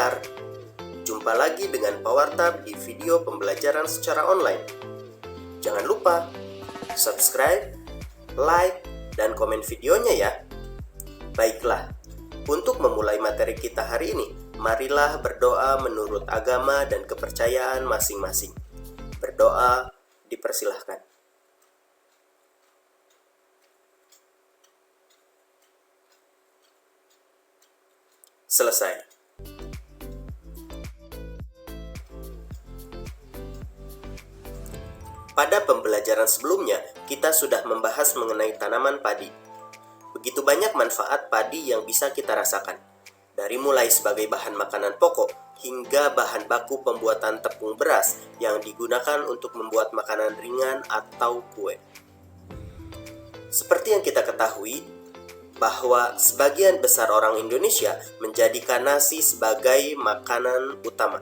pintar. Jumpa lagi dengan PowerTab di video pembelajaran secara online. Jangan lupa subscribe, like, dan komen videonya ya. Baiklah, untuk memulai materi kita hari ini, marilah berdoa menurut agama dan kepercayaan masing-masing. Berdoa dipersilahkan. Selesai. Pada pembelajaran sebelumnya, kita sudah membahas mengenai tanaman padi. Begitu banyak manfaat padi yang bisa kita rasakan, dari mulai sebagai bahan makanan pokok hingga bahan baku pembuatan tepung beras yang digunakan untuk membuat makanan ringan atau kue. Seperti yang kita ketahui, bahwa sebagian besar orang Indonesia menjadikan nasi sebagai makanan utama.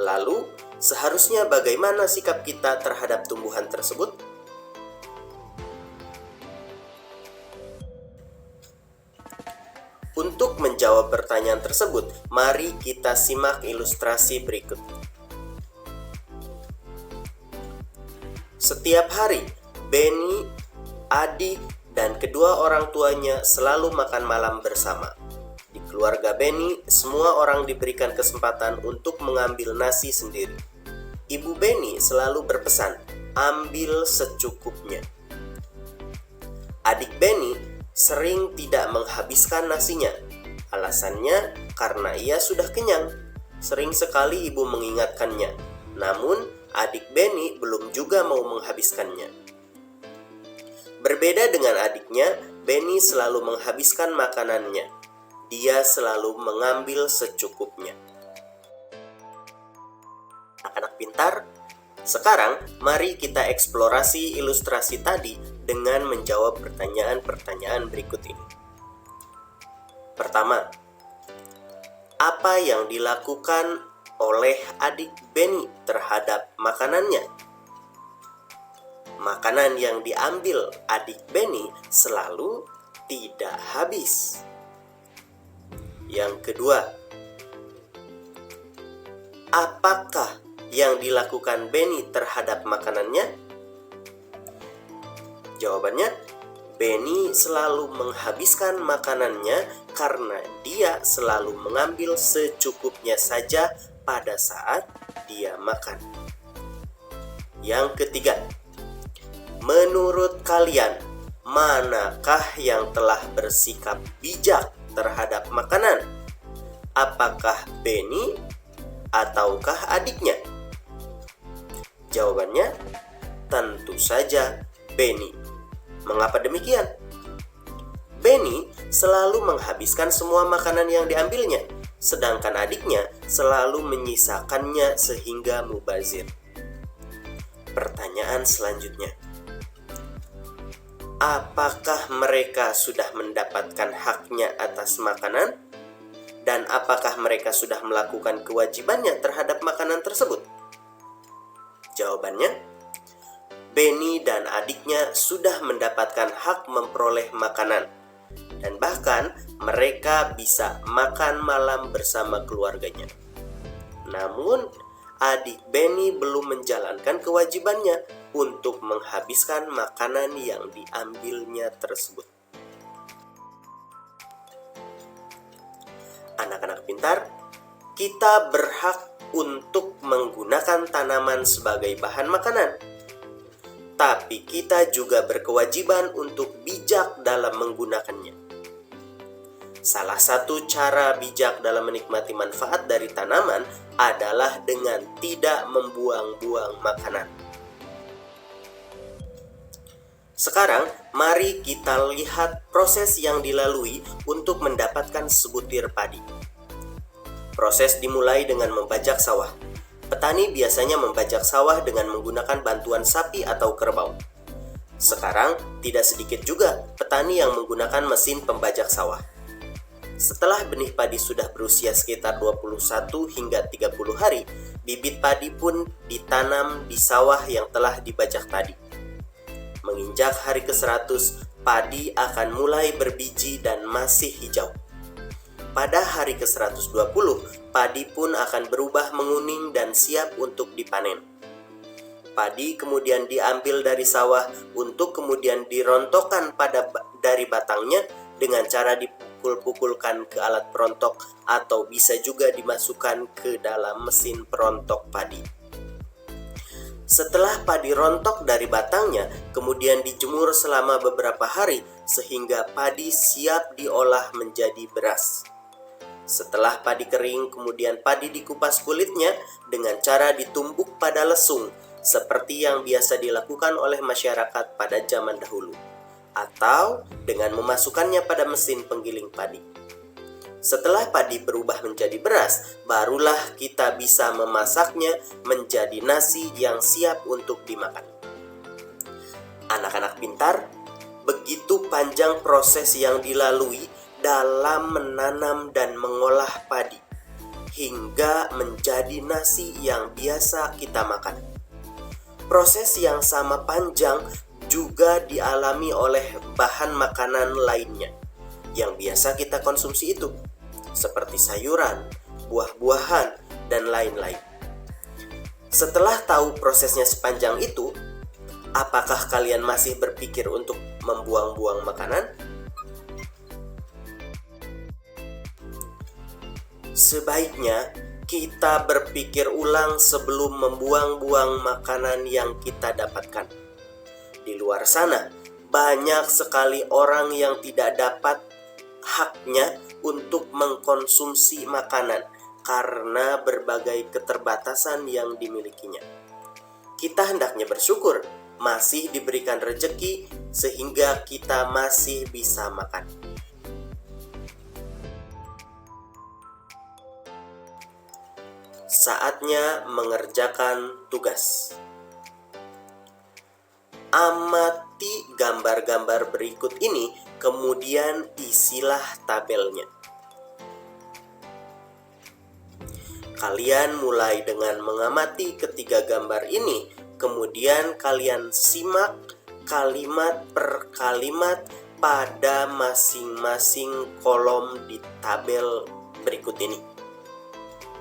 Lalu, seharusnya bagaimana sikap kita terhadap tumbuhan tersebut? Untuk menjawab pertanyaan tersebut, mari kita simak ilustrasi berikut. Setiap hari, Benny, adik, dan kedua orang tuanya selalu makan malam bersama. Di keluarga Benny, semua orang diberikan kesempatan untuk mengambil nasi sendiri. Ibu Benny selalu berpesan, ambil secukupnya. Adik Benny sering tidak menghabiskan nasinya. Alasannya karena ia sudah kenyang. Sering sekali ibu mengingatkannya. Namun, adik Benny belum juga mau menghabiskannya. Berbeda dengan adiknya, Benny selalu menghabiskan makanannya. Dia selalu mengambil secukupnya. Anak-anak pintar, sekarang mari kita eksplorasi ilustrasi tadi dengan menjawab pertanyaan-pertanyaan berikut ini. Pertama, apa yang dilakukan oleh adik Benny terhadap makanannya? Makanan yang diambil adik Benny selalu tidak habis. Yang kedua, apakah yang dilakukan Benny terhadap makanannya? Jawabannya, Benny selalu menghabiskan makanannya karena dia selalu mengambil secukupnya saja pada saat dia makan. Yang ketiga, menurut kalian, manakah yang telah bersikap bijak terhadap makanan? Apakah Benny ataukah adiknya? Jawabannya, tentu saja Benny. Mengapa demikian? Benny selalu menghabiskan semua makanan yang diambilnya, sedangkan adiknya selalu menyisakannya sehingga mubazir. Pertanyaan selanjutnya, apakah mereka sudah mendapatkan haknya atas makanan? Dan apakah mereka sudah melakukan kewajibannya terhadap makanan tersebut? Jawabannya, Benny dan adiknya sudah mendapatkan hak memperoleh makanan. Dan bahkan mereka bisa makan malam bersama keluarganya. Namun, adik Benny belum menjalankan kewajibannya untuk menghabiskan makanan yang diambilnya tersebut. Anak-anak pintar, kita berhak untuk menggunakan tanaman sebagai bahan makanan. Tapi kita juga berkewajiban untuk bijak dalam menggunakannya. Salah satu cara bijak dalam menikmati manfaat dari tanaman adalah dengan tidak membuang-buang makanan. Sekarang, mari kita lihat proses yang dilalui untuk mendapatkan sebutir padi. Proses dimulai dengan membajak sawah. Petani biasanya membajak sawah dengan menggunakan bantuan sapi atau kerbau. Sekarang, tidak sedikit juga petani yang menggunakan mesin pembajak sawah. Setelah benih padi sudah berusia sekitar 21 hingga 30 hari, bibit padi pun ditanam di sawah yang telah dibajak tadi. Menginjak hari ke-100, padi akan mulai berbiji dan masih hijau. pada hari ke-120, padi pun akan berubah menguning dan siap untuk dipanen. Padi kemudian diambil dari sawah untuk kemudian dirontokkan dari batangnya dengan cara dipukul-pukulkan ke alat perontok atau bisa juga dimasukkan ke dalam mesin perontok padi. Setelah padi rontok dari batangnya, kemudian dijemur selama beberapa hari sehingga padi siap diolah menjadi beras. Setelah padi kering, kemudian padi dikupas kulitnya dengan cara ditumbuk pada lesung, seperti yang biasa dilakukan oleh masyarakat pada zaman dahulu, atau dengan memasukkannya pada mesin penggiling padi. Setelah padi berubah menjadi beras, barulah kita bisa memasaknya menjadi nasi yang siap untuk dimakan. Anak-anak pintar, begitu panjang proses yang dilalui dalam menanam dan mengolah padi, hingga menjadi nasi yang biasa kita makan. Proses yang sama panjang juga dialami oleh bahan makanan lainnya yang biasa kita konsumsi itu, seperti sayuran, buah-buahan, dan lain-lain. Setelah tahu prosesnya sepanjang itu, apakah kalian masih berpikir untuk membuang-buang makanan? Sebaiknya kita berpikir ulang sebelum membuang-buang makanan yang kita dapatkan. Di luar sana, banyak sekali orang yang tidak dapat haknya untuk mengkonsumsi makanan karena berbagai keterbatasan yang dimilikinya. Kita hendaknya bersyukur masih diberikan rezeki sehingga kita masih bisa makan. Saatnya mengerjakan tugas. Amati gambar-gambar berikut ini, kemudian isilah tabelnya. Kalian mulai dengan mengamati ketiga gambar ini, kemudian kalian simak kalimat per kalimat pada masing-masing kolom di tabel berikut ini.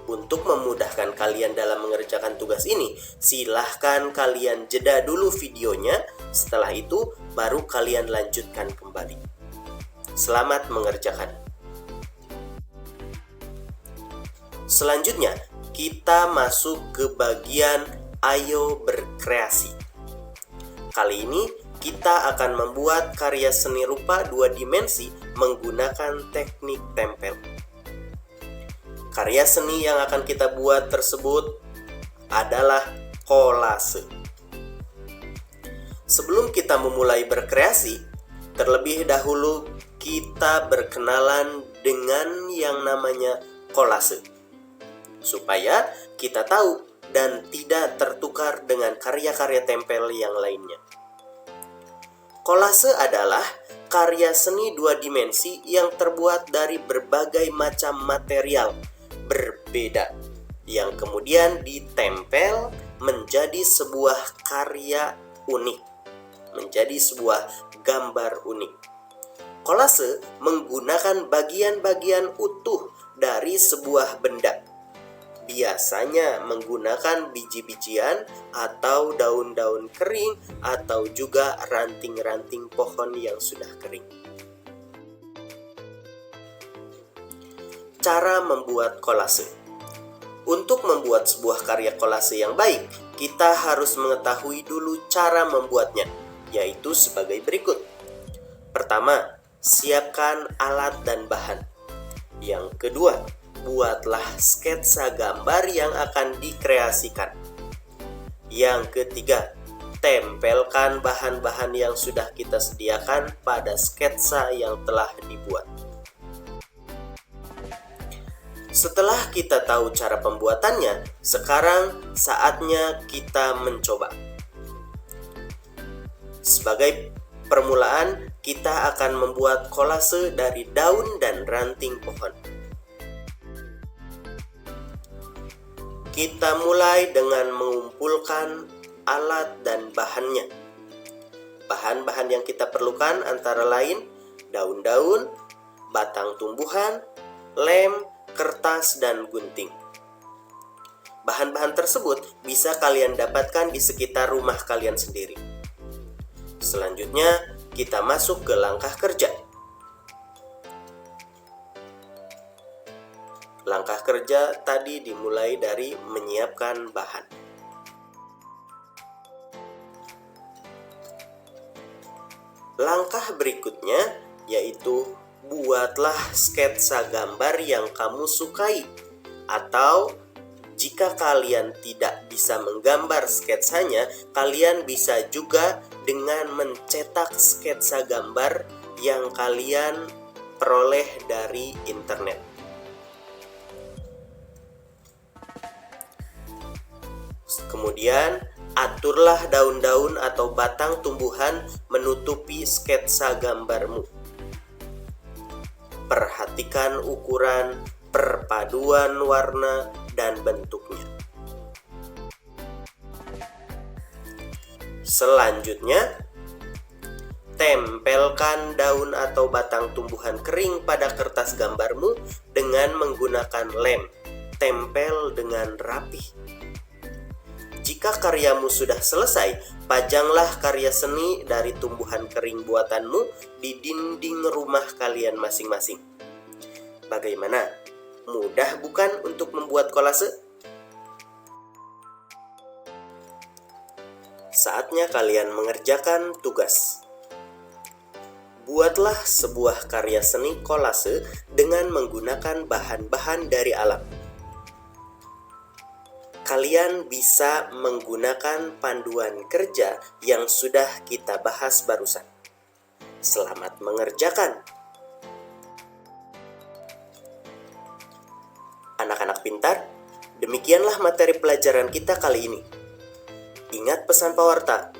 Untuk memudahkan kalian dalam mengerjakan tugas ini, silahkan kalian jeda dulu videonya. Setelah itu, baru kalian lanjutkan kembali. Selamat mengerjakan. Selanjutnya, kita masuk ke bagian Ayo Berkreasi. Kali ini, kita akan membuat karya seni rupa 2 dimensi menggunakan teknik tempel. Karya seni yang akan kita buat tersebut adalah kolase. Sebelum kita memulai berkreasi, terlebih dahulu kita berkenalan dengan yang namanya kolase, supaya kita tahu dan tidak tertukar dengan karya-karya tempel yang lainnya. Kolase adalah karya seni 2 dimensi yang terbuat dari berbagai macam material berbeda yang kemudian ditempel menjadi sebuah karya unik, menjadi sebuah gambar unik. Kolase menggunakan bagian-bagian utuh dari sebuah benda, biasanya menggunakan biji-bijian atau daun-daun kering atau juga ranting-ranting pohon yang sudah kering. Cara membuat kolase. Untuk membuat sebuah karya kolase yang baik, kita harus mengetahui dulu cara membuatnya, yaitu sebagai berikut. Pertama, siapkan alat dan bahan. Yang kedua, buatlah sketsa gambar yang akan dikreasikan. Yang ketiga, tempelkan bahan-bahan yang sudah kita sediakan pada sketsa yang telah dibuat. Setelah kita tahu cara pembuatannya, sekarang saatnya kita mencoba. Sebagai permulaan, kita akan membuat kolase dari daun dan ranting pohon. Kita mulai dengan mengumpulkan alat dan bahannya. Bahan-bahan yang kita perlukan antara lain daun-daun, batang tumbuhan, lem, kertas, dan gunting. Bahan-bahan tersebut bisa kalian dapatkan di sekitar rumah kalian sendiri. Selanjutnya, kita masuk ke langkah kerja. Langkah kerja tadi dimulai dari menyiapkan bahan. Langkah berikutnya yaitu buatlah sketsa gambar yang kamu sukai, atau jika kalian tidak bisa menggambar sketsanya, kalian bisa juga dengan mencetak sketsa gambar yang kalian peroleh dari internet. Kemudian, aturlah daun-daun atau batang tumbuhan menutupi sketsa gambarmu. Perhatikan ukuran, perpaduan warna, dan bentuknya. Selanjutnya, tempelkan daun atau batang tumbuhan kering pada kertas gambarmu dengan menggunakan lem. Tempel dengan rapi. Jika karyamu sudah selesai, pajanglah karya seni dari tumbuhan kering buatanmu di dinding rumah kalian masing-masing. Bagaimana? Mudah bukan untuk membuat kolase? Saatnya kalian mengerjakan tugas. Buatlah sebuah karya seni kolase dengan menggunakan bahan-bahan dari alam. Kalian bisa menggunakan panduan kerja yang sudah kita bahas barusan. Selamat mengerjakan! Anak-anak pintar, demikianlah materi pelajaran kita kali ini. Ingat pesan Pawarta,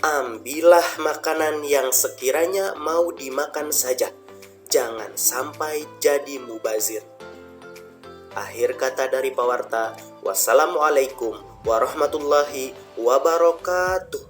ambillah makanan yang sekiranya mau dimakan saja. Jangan sampai jadi mubazir. Akhir kata dari Pawarta, wassalamualaikum warahmatullahi wabarakatuh.